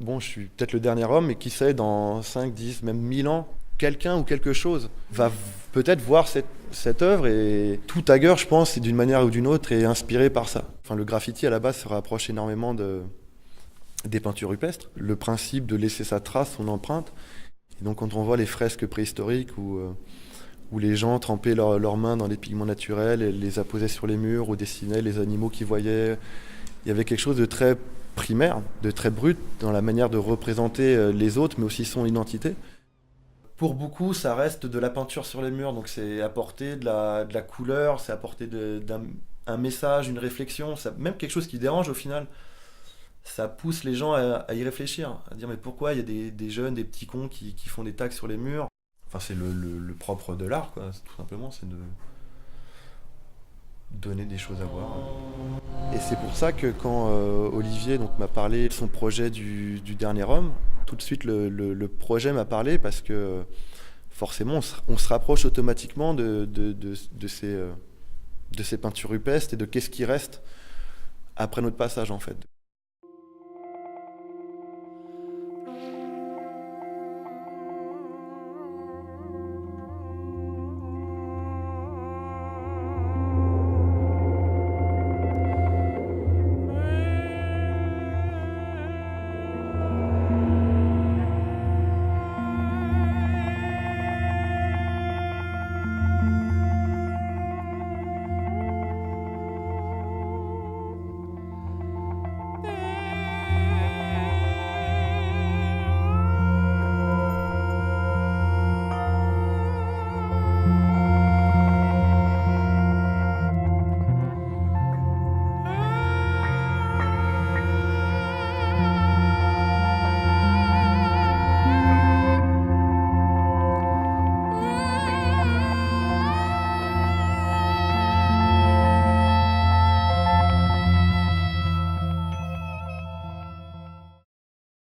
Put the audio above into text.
bon, je suis peut-être le dernier homme, mais qui sait, dans 5, 10, même 1000 ans, quelqu'un ou quelque chose va peut-être voir cette œuvre et tout tagueur, je pense, d'une manière ou d'une autre, est inspiré par ça. Enfin, le graffiti, à la base, se rapproche énormément des peintures rupestres. Le principe de laisser sa trace, son empreinte. Et donc, quand on voit les fresques préhistoriques où les gens trempaient leurs mains dans les pigments naturels et les apposaient sur les murs ou dessinaient les animaux qu'ils voyaient, il y avait quelque chose de très primaire, de très brut dans la manière de représenter les autres, mais aussi son identité. Pour beaucoup, ça reste de la peinture sur les murs, donc c'est apporter de la couleur, c'est apporter un message, une réflexion, même quelque chose qui dérange au final. Ça pousse les gens à y réfléchir, à dire mais pourquoi il y a des jeunes, des petits cons qui font des tags sur les murs. Enfin, c'est le propre de l'art, quoi, tout simplement, c'est de donner des choses à voir. Et c'est pour ça que quand Olivier donc, m'a parlé de son projet du dernier homme, tout de suite le projet m'a parlé parce que forcément on se rapproche automatiquement de ces peintures rupestres et de qu'est-ce qui reste après notre passage en fait.